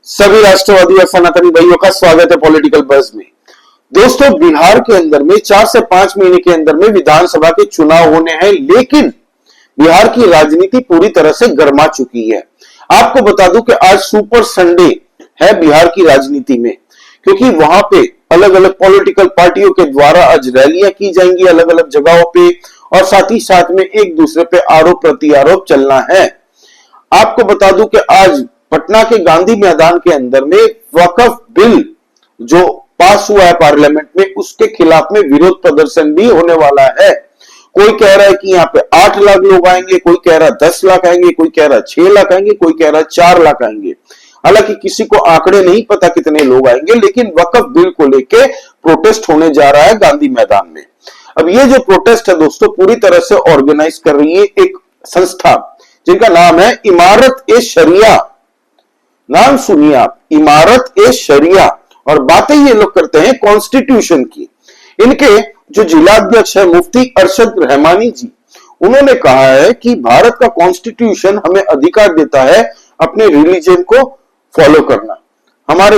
सभी राष्ट्रवादी और सनातनी भाइयों का स्वागत है पॉलिटिकल बज़ में। दोस्तों, बिहार के अंदर में 4 से 5 महीने के अंदर में विधानसभा के चुनाव होने हैं, लेकिन बिहार की राजनीति पूरी तरह से गर्मा चुकी है। आपको बता दूं कि आज सुपर संडे है बिहार की राजनीति में, क्योंकि वहां पे अलग अलग पॉलिटिकल पार्टियों के द्वारा आज रैलियां की जाएंगी अलग अलग जगहों पे, और साथ ही साथ में एक दूसरे पे आरोप प्रत्यारोप चलना है। आपको बता दूं कि आज पटना के गांधी मैदान के अंदर में वक्फ बिल जो पास हुआ है पार्लियामेंट में, उसके खिलाफ में विरोध प्रदर्शन भी होने वाला है। कोई कह रहा है कि यहाँ पे 8 लाख लोग आएंगे, कोई कह रहा है 10 लाख आएंगे, कोई कह रहा है 6 लाख आएंगे, कोई कह रहा है 4 लाख आएंगे। हालांकि किसी को आंकड़े नहीं पता कितने लोग आएंगे, लेकिन वक्फ बिल को लेके प्रोटेस्ट होने जा रहा है गांधी मैदान में। अब ये जो प्रोटेस्ट है दोस्तों, पूरी तरह से ऑर्गेनाइज कर रही है एक संस्था जिनका नाम है इमारत-ए-शरिया। नाम सुनिए आप, इमारत-ए-शरिया। और बातें ये लोग करते हैं कॉन्स्टिट्यूशन की। इनके जो जिलाध्यक्ष है मुफ्ती अरशद रहमानी जी, उन्होंने कहा है कि भारत का कॉन्स्टिट्यूशन हमें अधिकार देता है अपने रिलीजन को फॉलो करना। हमारे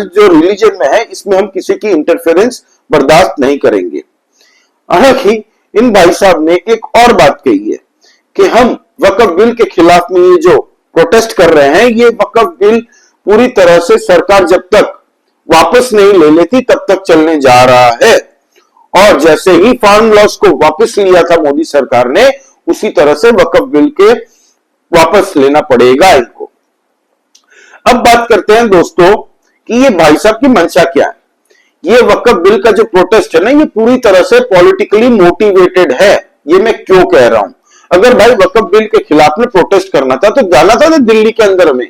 जो रिलीजन में है, इसमें हम किसी की इंटरफेरेंस बर्दाश्त नहीं करेंगे। हालांकि इन भाई साहब ने एक और बात कही है कि हम वक्फ बिल के खिलाफ में ये जो प्रोटेस्ट कर रहे हैं, ये वक्फ बिल पूरी तरह से सरकार जब तक वापस नहीं ले लेती तब तक चलने जा रहा है। और जैसे ही फार्म लॉस को वापस लिया था मोदी सरकार ने, उसी तरह से वक्फ बिल के वापस लेना पड़ेगा इनको। अब बात करते हैं दोस्तों कि ये भाई साहब की मंशा क्या है। ये वक्फ बिल का जो प्रोटेस्ट है ना, ये पूरी तरह से पॉलिटिकली मोटिवेटेड है। ये मैं क्यों कह रहा हूं? अगर भाई वक्फ बिल के खिलाफ में प्रोटेस्ट करना था तो जाना था ना दिल्ली के अंदर में,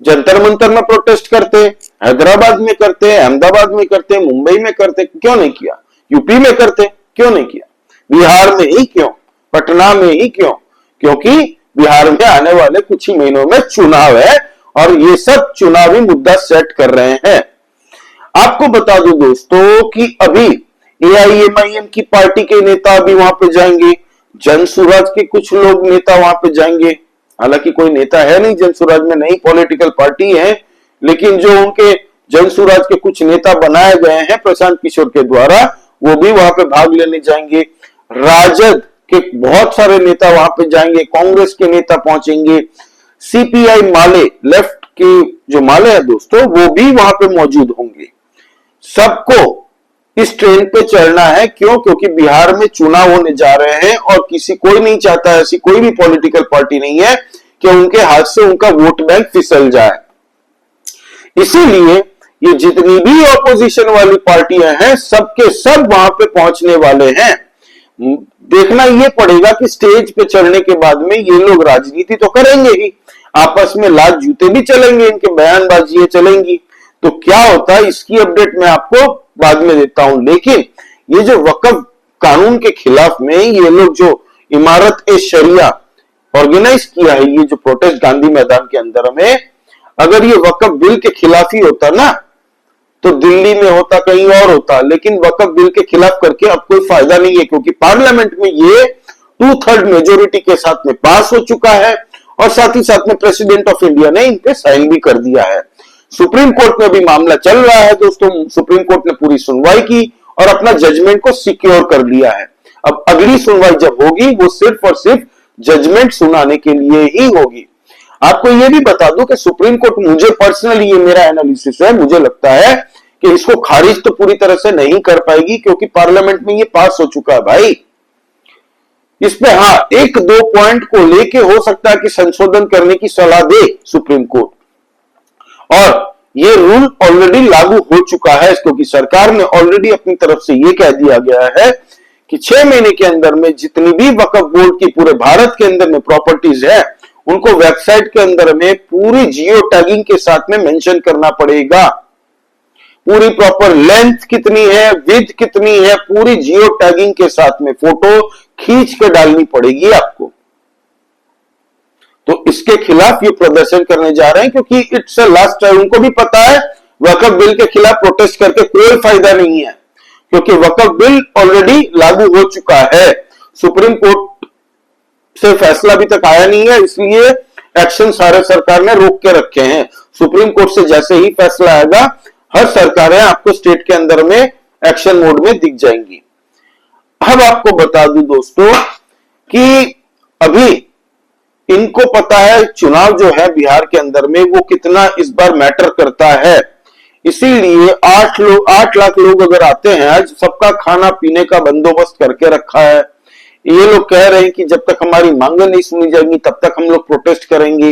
जंतर मंतर में प्रोटेस्ट करते, हैदराबाद में करते, अहमदाबाद में करते, मुंबई में करते, क्यों नहीं किया? यूपी में करते, क्यों नहीं किया? बिहार में ही क्यों? पटना में ही क्यों? क्योंकि बिहार में आने वाले कुछ ही महीनों में चुनाव है और ये सब चुनावी मुद्दा सेट कर रहे हैं। आपको बता दूं दोस्तों कि अभी एआईएमआईएम की पार्टी के नेता अभी वहां पे जाएंगे, जनसुराज के कुछ लोग नेता वहां पे जाएंगे। हालांकि कोई नेता है नहीं जनसुराज में, नई पॉलिटिकल पार्टी है, लेकिन जो उनके जनसुराज के कुछ नेता बनाए गए हैं प्रशांत किशोर के द्वारा, वो भी वहां पे भाग लेने जाएंगे। राजद के बहुत सारे नेता वहां पे जाएंगे, कांग्रेस के नेता पहुंचेंगे, सीपीआई माले, लेफ्ट के जो माले है दोस्तों, वो भी वहां पे मौजूद होंगे। सबको इस ट्रेन पे चढ़ना है। क्यों? क्योंकि बिहार में चुनाव होने जा रहे हैं और कोई नहीं चाहता, ऐसी कोई भी पॉलिटिकल पार्टी नहीं है कि उनके हाथ से उनका वोट बैंक फिसल जाए। इसीलिए ये जितनी भी ऑपोजिशन वाली पार्टियां हैं, सबके सब वहां पे पहुंचने वाले हैं। देखना ये पड़ेगा कि स्टेज पे चढ़ने के बाद में ये लोग राजनीति तो करेंगे ही, आपस में लात जूते भी चलेंगे, इनके बयानबाजियां चलेंगी। तो क्या होता है इसकी अपडेट मैं आपको बाद में देता हूं। लेकिन ये जो वक्फ कानून के खिलाफ में ये लोग जो इमारत-ए-शरिया ऑर्गेनाइज किया है, ये जो प्रोटेस्ट गांधी मैदान के अंदर में, अगर ये वक्फ बिल के खिलाफ ही होता ना तो दिल्ली में होता, कहीं और होता। लेकिन वक्फ बिल के खिलाफ करके अब कोई फायदा नहीं है, क्योंकि पार्लियामेंट में ये 2/3 मेजोरिटी के साथ में पास हो चुका है और साथ ही साथ में प्रेसिडेंट ऑफ इंडिया ने इन पे साइन भी कर दिया है। सुप्रीम कोर्ट में भी मामला चल रहा है दोस्तों। सुप्रीम कोर्ट ने पूरी सुनवाई की और अपना जजमेंट को सिक्योर कर लिया है। अब अगली सुनवाई जब होगी, वो सिर्फ और सिर्फ जजमेंट सुनाने के लिए ही होगी। आपको ये भी बता दूं कि सुप्रीम कोर्ट, मुझे पर्सनली, ये मेरा एनालिसिस है, मुझे लगता है कि इसको खारिज तो पूरी तरह से नहीं कर पाएगी, क्योंकि पार्लियामेंट में ये पास हो चुका है भाई। इस पे हाँ 1-2 पॉइंट को लेके हो सकता है कि संशोधन करने की सलाह दे सुप्रीम कोर्ट, और ये रूल ऑलरेडी लागू हो चुका है, क्योंकि सरकार ने ऑलरेडी अपनी तरफ से ये कह दिया गया है कि 6 महीने के अंदर में जितनी भी वक्फ बोर्ड की पूरे भारत के अंदर में प्रॉपर्टीज है, उनको वेबसाइट के अंदर में पूरी जियो टैगिंग के साथ में मेंशन करना पड़ेगा। पूरी प्रॉपर लेंथ कितनी है, विड्थ कितनी है, पूरी जियो टैगिंग के साथ में फोटो खींच के डालनी पड़ेगी आपको। तो इसके खिलाफ ये प्रदर्शन करने जा रहे हैं, क्योंकि इट्स अ लास्ट टाइम। उनको भी पता है वक्फ बिल के खिलाफ प्रोटेस्ट करके कोई फायदा नहीं है, क्योंकि वक्फ बिल ऑलरेडी लागू हो चुका है। सुप्रीम कोर्ट से फैसला अभी तक आया नहीं है, इसलिए एक्शन सारे सरकार ने रोक के रखे हैं। सुप्रीम कोर्ट से जैसे ही फैसला आएगा, हर सरकारें आपको स्टेट के अंदर में एक्शन मोड में दिख जाएंगी। अब आपको बता दूं दोस्तों कि अभी इनको पता है चुनाव जो है बिहार के अंदर में वो कितना इस बार मैटर करता है, इसीलिए 8 लाख लोग अगर आते हैं, आज सबका खाना पीने का बंदोबस्त करके रखा है। ये लोग कह रहे हैं कि जब तक हमारी मांगें नहीं सुनी जाएंगी तब तक हम लोग प्रोटेस्ट करेंगे।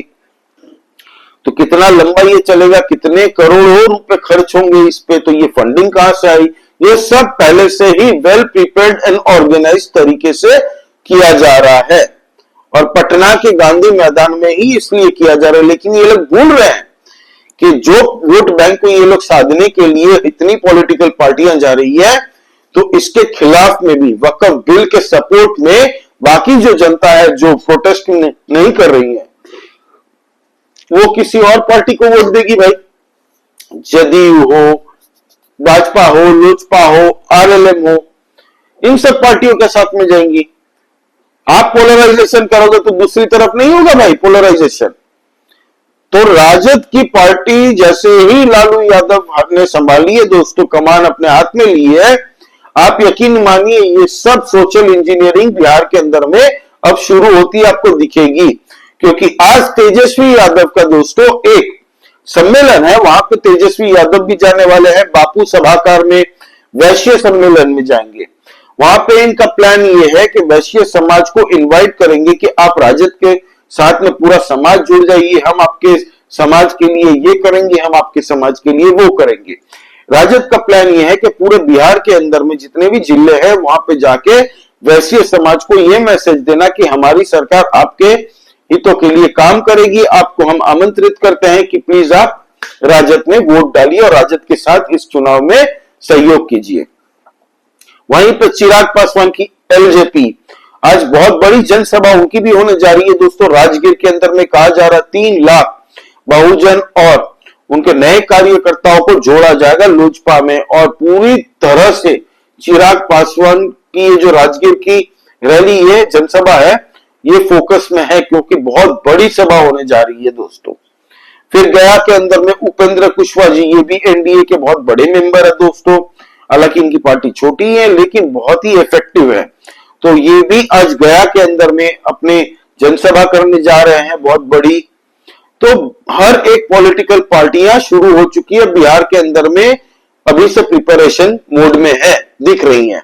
तो कितना लंबा ये चलेगा, कितने करोड़ों रुपए खर्च होंगे इस पे, तो ये फंडिंग कहां से आई, ये सब पहले से ही वेल प्रिपेयर्ड एंड ऑर्गेनाइज तरीके से किया जा रहा है और पटना के गांधी मैदान में ही इसलिए किया जा रहा है। लेकिन ये लोग भूल रहे हैं कि जो वोट बैंक को ये लोग साधने के लिए इतनी पॉलिटिकल पार्टियां जा रही है, तो इसके खिलाफ में भी वक्फ बिल के सपोर्ट में बाकी जो जनता है जो प्रोटेस्ट नहीं कर रही है, वो किसी और पार्टी को वोट देगी भाई। जदयू हो, भाजपा हो, लोजपा हो, आरएलएम हो, इन सब पार्टियों के साथ में जाएंगी। आप पोलराइजेशन करोगे तो दूसरी तरफ नहीं होगा भाई पोलराइजेशन। तो राजद की पार्टी जैसे ही लालू यादव ने संभाली है दोस्तों, कमान अपने हाथ में ली है, आप यकीन मानिए ये सब सोशल इंजीनियरिंग बिहार के अंदर में अब शुरू होती आपको दिखेगी। क्योंकि आज तेजस्वी यादव का दोस्तों एक सम्मेलन है, वहां पे तेजस्वी यादव भी जाने वाले हैं, बापू सभागार में वैश्य सम्मेलन में जाएंगे। वहां पे इनका प्लान ये है कि वैश्य समाज को इनवाइट करेंगे कि आप राजद के साथ में पूरा समाज जुड़ जाइए, हम आपके समाज के लिए ये करेंगे, हम आपके समाज के लिए वो करेंगे। राजद का प्लान ये है कि पूरे बिहार के अंदर में जितने भी जिले हैं वहां पे जाके वैश्य समाज को ये मैसेज देना कि हमारी सरकार आपके हितों के लिए काम करेगी, आपको हम आमंत्रित करते हैं कि प्लीज आप राजद में वोट डालिए और राजद के साथ इस चुनाव में सहयोग कीजिए। वहीं पर चिराग पासवान की एलजेपी आज बहुत बड़ी जनसभा उनकी भी होने जा रही है दोस्तों। राजगीर के अंदर में कहा जा रहा 3 लाख बहुजन और उनके नए कार्यकर्ताओं को जोड़ा जाएगा लोजपा में, और पूरी तरह से चिराग पासवान की ये जो राजगीर की रैली है, जनसभा है, ये फोकस में है क्योंकि बहुत बड़ी सभा होने जा रही है दोस्तों। फिर गया के अंदर में उपेंद्र कुशवाहा जी, ये भी एनडीए के बहुत बड़े मेंबर है दोस्तों। हालांकि इनकी पार्टी छोटी है लेकिन बहुत ही इफेक्टिव है, तो ये भी आज गया के अंदर में अपने जनसभा करने जा रहे हैं बहुत बड़ी। तो हर एक पॉलिटिकल पार्टियां शुरू हो चुकी है बिहार के अंदर में, अभी से प्रिपरेशन मोड में है, दिख रही हैं।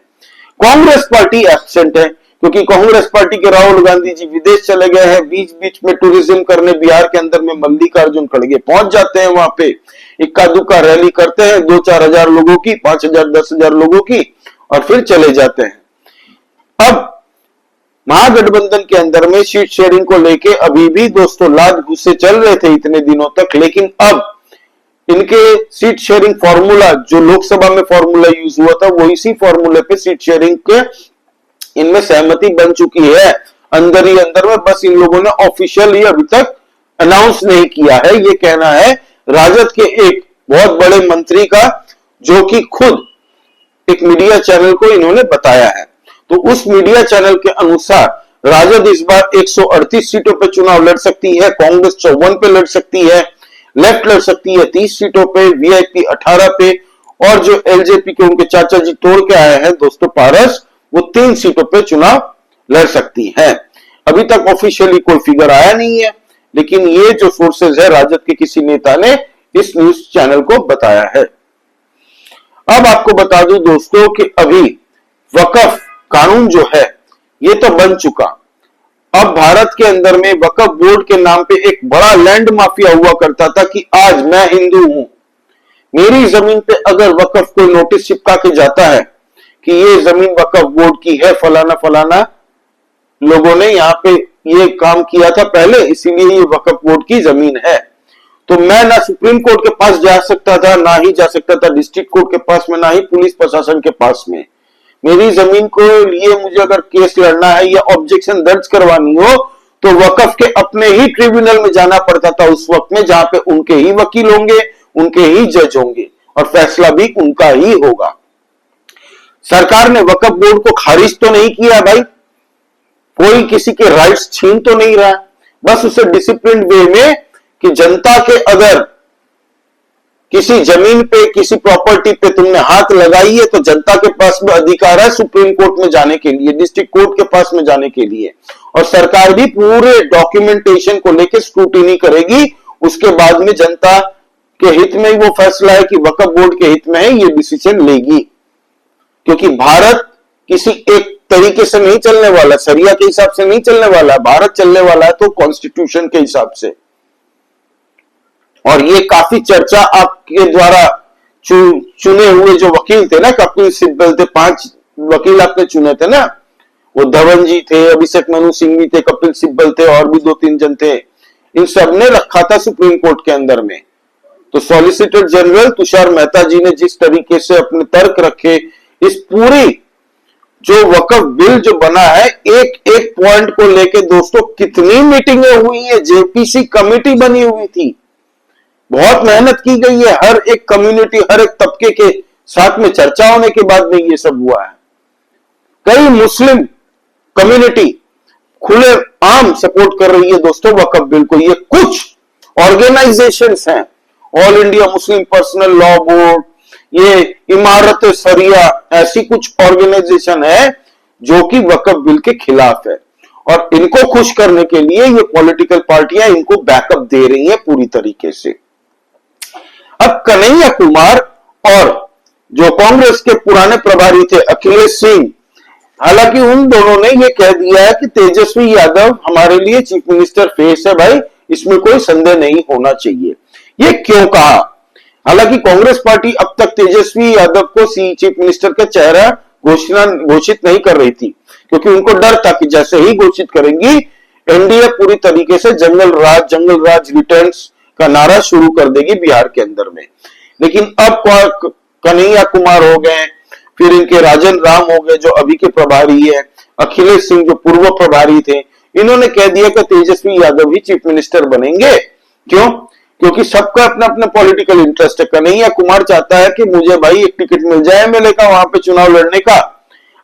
कांग्रेस पार्टी एब्सेंट है क्योंकि कांग्रेस पार्टी के राहुल गांधी जी विदेश चले गए हैं। बीच बीच में टूरिज्म करने बिहार के अंदर में मल्लिकार्जुन खड़गे पहुंच जाते हैं, वहां पे इक्का दुक्का रैली करते हैं, 2-4 हजार लोगों की, 5,000 10,000 लोगों की, और फिर चले जाते हैं। अब महागठबंधन के अंदर में सीट शेयरिंग को लेके अभी भी दोस्तों लाद गुस्से चल रहे थे इतने दिनों तक, लेकिन अब इनके सीट शेयरिंग फॉर्मूला जो लोकसभा में फॉर्मूला यूज हुआ था, वो इसी फॉर्मूले पे सीट शेयरिंग के इनमें सहमति बन चुकी है अंदर ही अंदर में। बस इन लोगों ने ऑफिशियली अभी तक अनाउंस नहीं किया है। ये कहना है राजद के एक बहुत बड़े मंत्री का, जो कि खुद एक मीडिया चैनल को इन्होंने बताया है। तो उस मीडिया चैनल के अनुसार राजद इस बार 138 सीटों पर चुनाव लड़ सकती है, कांग्रेस 54 पे लड़ सकती है, लेफ्ट लड़ सकती है 30 सीटों पे, वीआईपी 18 पे, और जो एलजेपी के उनके चाचा जी तोड़ के आए हैं दोस्तों पारस, वो 3 सीटों पे चुनाव लड़ सकती है। अभी तक ऑफिशियली कोई फिगर आया नहीं है, लेकिन ये जो सोर्सेज है राजद के किसी नेता ने इस न्यूज चैनल को बताया है। अब आपको बता दूं दोस्तों कि अभी वक्फ कानून जो है ये तो बन चुका। अब भारत के अंदर में वक्फ बोर्ड के नाम पे एक बड़ा लैंड माफिया हुआ करता था कि आज मैं हिंदू हूं, मेरी जमीन पे अगर वक्फ कोई नोटिस चिपका के जाता है कि ये जमीन वक्फ बोर्ड की है, फलाना फलाना लोगों ने यहां पे ये काम किया था पहले, इसीलिए ये वक्फ बोर्ड की जमीन है, तो मैं ना सुप्रीम कोर्ट के पास जा सकता था, ना ही जा सकता था डिस्ट्रिक्ट कोर्ट के पास में, ना ही पुलिस प्रशासन के पास में। मेरी जमीन को लिए मुझे अगर केस लड़ना है या ऑब्जेक्शन दर्ज करवानी हो तो वक्फ के अपने ही ट्रिब्यूनल में जाना पड़ता था उस वक्त में, जहां पे उनके ही वकील होंगे, उनके ही जज होंगे और फैसला भी उनका ही होगा। सरकार ने वक्फ बोर्ड को खारिज तो नहीं किया भाई, कोई किसी के राइट्स छीन तो नहीं रहा, बस उसे डिसिप्लिन वे में कि जनता के अगर किसी जमीन पे, किसी प्रॉपर्टी पे तुमने हाथ लगाई है तो जनता के पास में अधिकार है सुप्रीम कोर्ट में जाने के लिए, डिस्ट्रिक्ट कोर्ट के पास में जाने के लिए, और सरकार भी पूरे डॉक्यूमेंटेशन को लेकर स्क्रूटिनी करेगी। उसके बाद में जनता के हित में ही वो फैसला है कि वक्फ बोर्ड के हित में है, ये डिसीजन लेगी। क्योंकि भारत किसी एक तरीके से नहीं चलने वाला, शरिया के हिसाब से नहीं चलने वाला, भारत चलने वाला है तो कॉन्स्टिट्यूशन के हिसाब से। और ये काफी चर्चा आपके द्वारा चुने हुए जो वकील थे ना, कपिल सिब्बल थे, 5 वकील आपने चुने थे ना, वो धवन जी थे, अभिषेक मनु सिंघवी थे, कपिल सिब्बल थे, और भी 2-3 जन थे। इन सब ने रखा था सुप्रीम कोर्ट के अंदर में। तो सॉलिसिटर जनरल तुषार मेहता जी ने जिस तरीके से अपने तर्क रखे, इस पूरी जो वक्फ बिल जो बना है, एक एक पॉइंट को लेके दोस्तों कितनी मीटिंगें हुई है, जेपीसी कमेटी बनी हुई थी, बहुत मेहनत की गई है, हर एक कम्युनिटी, हर एक तबके के साथ में चर्चा होने के बाद में ये सब हुआ है। कई मुस्लिम कम्युनिटी खुले आम सपोर्ट कर रही है दोस्तों वक्फ बिल को। ये कुछ ऑर्गेनाइजेशंस हैं, all India Muslim personal law board, ये इमारत शरिया, ऐसी कुछ ऑर्गेनाइजेशन है जो कि वक्फ बिल के खिलाफ है, और इनको खुश करने के लिए ये पॉलिटिकल पार्टियां इनको बैकअप दे रही हैं पूरी तरीके से। अब कन्हैया कुमार और जो कांग्रेस के पुराने प्रभारी थे अखिलेश सिंह, हालांकि उन दोनों ने यह कह दिया है कि तेजस्वी यादव हमारे लिए चीफ मिनिस्टर फेस है भाई, इसमें कोई संदेह नहीं होना चाहिए। ये क्यों कहा? हालांकि कांग्रेस पार्टी अब तक तेजस्वी यादव को चीफ मिनिस्टर का चेहरा घोषित नहीं कर रही थी, क्योंकि उनको डर था कि जैसे ही घोषित करेंगी एनडीए पूरी तरीके से जंगल राज रिटर्न्स का नारा शुरू कर देगी बिहार के अंदर में। लेकिन अब कन्हैया कुमार हो गए, फिर इनके राजन राम हो गए जो अभी के प्रभारी है, अखिलेश सिंह जो पूर्व प्रभारी थे, इन्होंने कह दिया कि तेजस्वी यादव ही चीफ मिनिस्टर बनेंगे। क्यों? क्योंकि सबका अपना अपना पॉलिटिकल इंटरेस्ट है। कन्हैया कुमार चाहता है कि मुझे भाई एक टिकट मिल जाए एमएलए का, वहां पे चुनाव लड़ने का।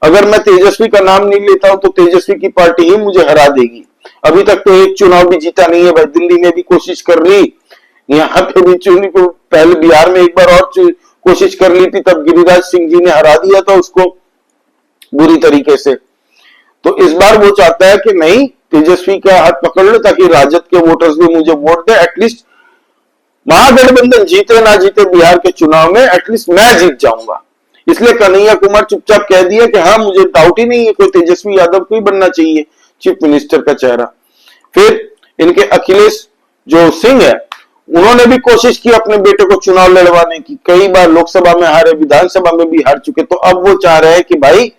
अगर मैं तेजस्वी का नाम नहीं लेता हूं तो तेजस्वी की पार्टी ही मुझे हरा देगी। अभी तक तो एक चुनाव भी जीता नहीं है भाई, दिल्ली में भी कोशिश कर ली, यहाँ पे भी चुनी को, पहले बिहार में एक बार और कोशिश कर ली थी, तब गिरिराज सिंह जी ने हरा दिया था उसको बुरी तरीके से। तो इस बार वो चाहता है कि नहीं, तेजस्वी का हाथ पकड़ लो ताकि राजद के वोटर्स भी मुझे वोट दे, एटलीस्ट महागठबंधन जीते ना जीते बिहार के चुनाव में एटलीस्ट मैं जीत जाऊंगा। इसलिए कन्हैया कुमार चुपचाप कह दिया कि हाँ, मुझे डाउट ही नहीं है, कोई तेजस्वी यादव को ही बनना चाहिए चीफ मिनिस्टर का चेहरा। फिर इनके अखिलेश जो सिंह है, उन्होंने भी कोशिश की अपने बेटे को चुनाव लड़वाने की, कई बार लोकसभा में हारे, विधानसभा में भी हार चुके। तो अब वो चाह रहे हैं कि भाई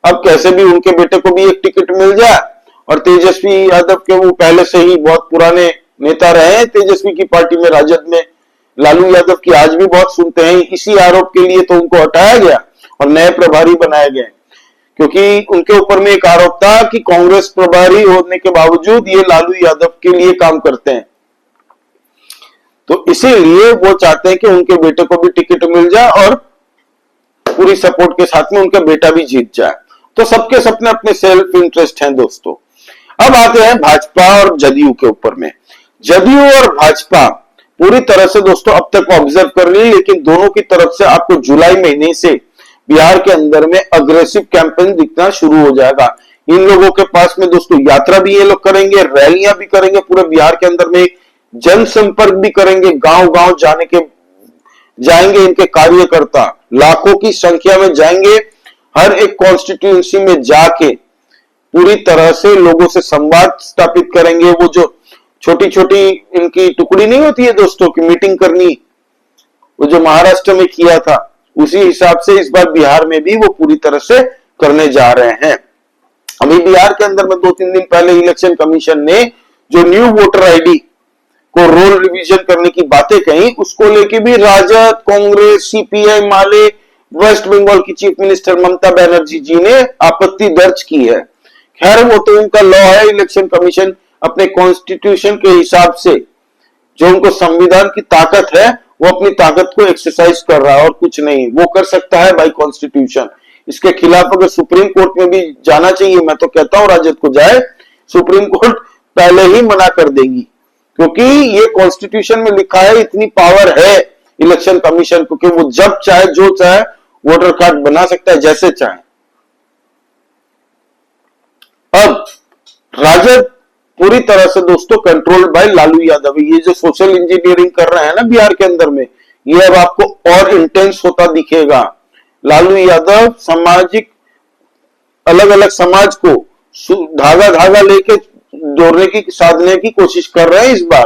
अब कैसे भी उनके बेटे को भी एक टिकट मिल जाए, और तेजस्वी यादव के वो पहले से ही बहुत पुराने नेता रहे हैं तेजस्वी की पार्टी में, राजद में, लालू यादव की आज भी बहुत सुनते हैं। इसी आरोप के लिए तो उनको हटाया गया और नए प्रभारी बनाए गए, क्योंकि उनके ऊपर में एक आरोप था कि कांग्रेस प्रभारी होने के बावजूद ये लालू यादव के लिए काम करते हैं। तो इसीलिए वो चाहते हैं कि उनके बेटे को भी टिकट मिल जाए और पूरी सपोर्ट के साथ में उनका बेटा भी जीत जाए। तो सबके सपने अपने सेल्फ इंटरेस्ट हैं दोस्तों। अब आते हैं भाजपा और जदयू के ऊपर में। जदयू और भाजपा पूरी तरह से दोस्तों अब तक ऑब्जर्व कर रही है, लेकिन दोनों की तरफ से आपको जुलाई महीने से बिहार के अंदर में अग्रेसिव कैंपेन दिखना शुरू हो जाएगा। इन लोगों के पास में दोस्तों यात्रा भी ये लोग करेंगे, रैलियां भी करेंगे, पूरे बिहार के अंदर में जनसंपर्क भी करेंगे, गांव गांव जाएंगे इनके कार्यकर्ता, लाखों की संख्या में जाएंगे, हर एक कॉन्स्टिट्यूएंसी में जाके पूरी तरह से लोगों से संवाद स्थापित करेंगे। वो जो छोटी छोटी इनकी टुकड़ी नहीं होती है दोस्तों की मीटिंग करनी, वो जो महाराष्ट्र में किया था, उसी हिसाब से इस बार बिहार में भी वो पूरी तरह से करने जा रहे हैं। अभी बिहार के अंदर में 2-3 दिन पहले इलेक्शन कमीशन ने जो न्यू वोटर आईडी को रोल रिवीजन करने की बातें कही, उसको लेके भी राजद, कांग्रेस, सीपीआई, माले, वेस्ट बंगाल की चीफ मिनिस्टर ममता बनर्जी जी ने आपत्ति दर्ज की है। खैर वो तो उनका लॉ है, इलेक्शन कमीशन अपने कॉन्स्टिट्यूशन के हिसाब से जो उनको संविधान की ताकत है वो अपनी ताकत को एक्सरसाइज कर रहा है और कुछ नहीं, वो कर सकता है बाय कॉन्स्टिट्यूशन। इसके खिलाफ अगर सुप्रीम कोर्ट में भी जाना चाहिए, मैं तो कहता हूं राजद को जाए, सुप्रीम कोर्ट पहले ही मना कर देगी, क्योंकि ये कॉन्स्टिट्यूशन में लिखा है, इतनी पावर है इलेक्शन कमीशन को कि वो जब चाहे जो चाहे वोटर कार्ड बना सकता है जैसे चाहे। अब राजद पूरी तरह से दोस्तों कंट्रोल्ड बाय लालू यादव। ये जो सोशल इंजीनियरिंग कर रहे हैं ना बिहार के अंदर में, ये अब आपको और इंटेंस होता दिखेगा। लालू यादव सामाजिक अलग अलग समाज को धागा धागा लेके जोड़ने की साधने की कोशिश कर रहे हैं इस बार।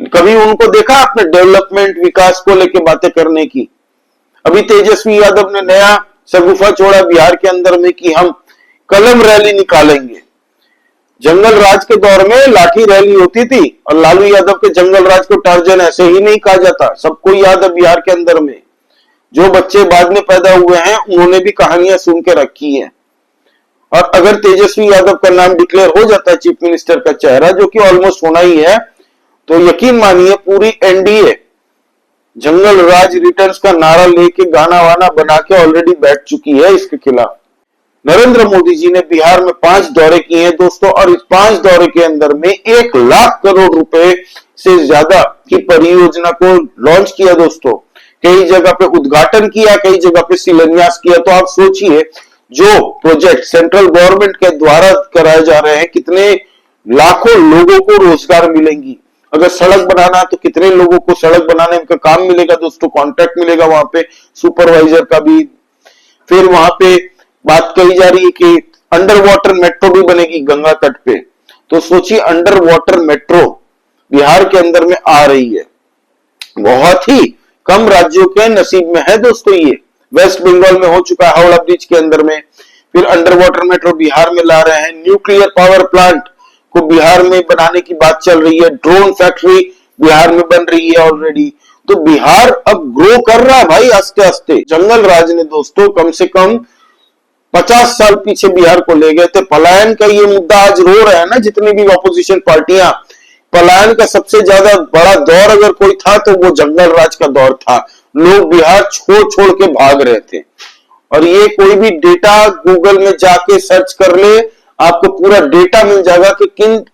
कभी उनको देखा आपने डेवलपमेंट विकास को लेके बातें करने की? अभी तेजस्वी यादव ने नया शगुफा छोड़ा बिहार के अंदर में कि हम कलम रैली निकालेंगे। जंगल राज के दौर में लाठी रैली होती थी और लालू यादव के जंगल राज को टार्जन ऐसे ही नहीं कहा जाता। सबको याद है बिहार के अंदर में जो बच्चे बाद में पैदा हुए हैं उन्होंने भी कहानियां सुन के रखी है। और अगर तेजस्वी यादव का नाम डिक्लेयर हो जाता है चीफ मिनिस्टर का चेहरा, जो कि ऑलमोस्ट होना ही है, तो यकीन मानिए पूरी एनडीए जंगल राज रिटर्न्स का नारा लेके गाना वाना बना के ऑलरेडी बैठ चुकी है इसके खिलाफ। नरेंद्र मोदी जी ने बिहार में 5 दौरे किए हैं दोस्तों, और इस 5 दौरे के अंदर में 1 लाख करोड़ रुपए से ज्यादा की परियोजना को लॉन्च किया दोस्तों। कई जगह पे उद्घाटन किया, कई जगह पे शिलान्यास किया। तो आप सोचिए जो प्रोजेक्ट सेंट्रल गवर्नमेंट के द्वारा कराए जा रहे हैं, कितने लाखों लोगों को रोजगार मिलेंगी। अगर सड़क बनाना है तो कितने लोगों को सड़क बनाने का काम मिलेगा दोस्तों, कॉन्ट्रैक्ट मिलेगा वहां पे सुपरवाइजर का भी। फिर वहां पे बात कही जा रही है कि अंडर वाटर मेट्रो भी बनेगी गंगा तट पे। तो सोचिए अंडर वाटर मेट्रो बिहार के अंदर में आ रही है। बहुत ही कम राज्यों के नसीब में है दोस्तों ये। वेस्ट बंगाल में हो चुका है हावड़ा ब्रिज के अंदर में, फिर अंडर वाटर मेट्रो बिहार में ला रहे हैं। न्यूक्लियर पावर प्लांट को बिहार में बनाने की बात चल रही है। ड्रोन फैक्ट्री बिहार में बन रही है ऑलरेडी। तो बिहार अब ग्रो कर रहा है भाई आस्ते आस्ते। जंगल राज ने दोस्तों कम से कम 50 साल पीछे बिहार को ले गए थे। पलायन का ये मुद्दा आज रो रहा है ना जितनी भी ऑपोजिशन पार्टियां, पलायन का सबसे ज्यादा बड़ा दौर अगर कोई था तो वो जंगल राज का दौर था। लोग बिहार छोड़ छोड़ के भाग रहे थे। और ये कोई भी डेटा गूगल में जाके सर्च कर ले, आपको पूरा डेटा मिल जाएगा कि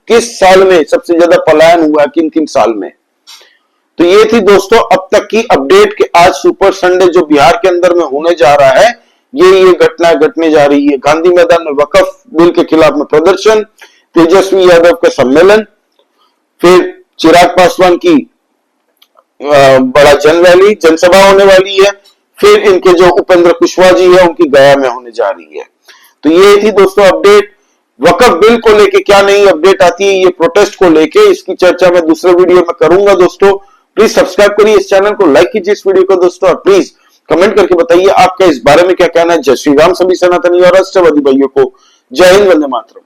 किस साल में सबसे ज्यादा पलायन हुआ है, किन साल में। तो ये थी दोस्तों अब तक की अपडेट कि आज सुपर संडे जो बिहार के अंदर में होने जा रहा है, ये घटना घटने जा रही है। गांधी मैदान में वक्फ बिल के खिलाफ में प्रदर्शन, तेजस्वी यादव का सम्मेलन, फिर चिराग पासवान की बड़ा जनसभा होने वाली है, फिर इनके जो उपेंद्र कुशवाहा जी है उनकी गया में होने जा रही है। तो ये थी दोस्तों अपडेट। वक्फ बिल को लेके क्या नई अपडेट आती है, ये प्रोटेस्ट को लेके, इसकी चर्चा मैं दूसरे वीडियो में करूंगा दोस्तों। प्लीज सब्सक्राइब करिए इस चैनल को, लाइक कीजिए इस वीडियो को दोस्तों, और प्लीज कमेंट करके बताइए आपका इस बारे में क्या कहना है। जय श्री राम सभी सनातनी और राष्ट्रवादी भाइयों को। जय हिंद, वंदे मातरम।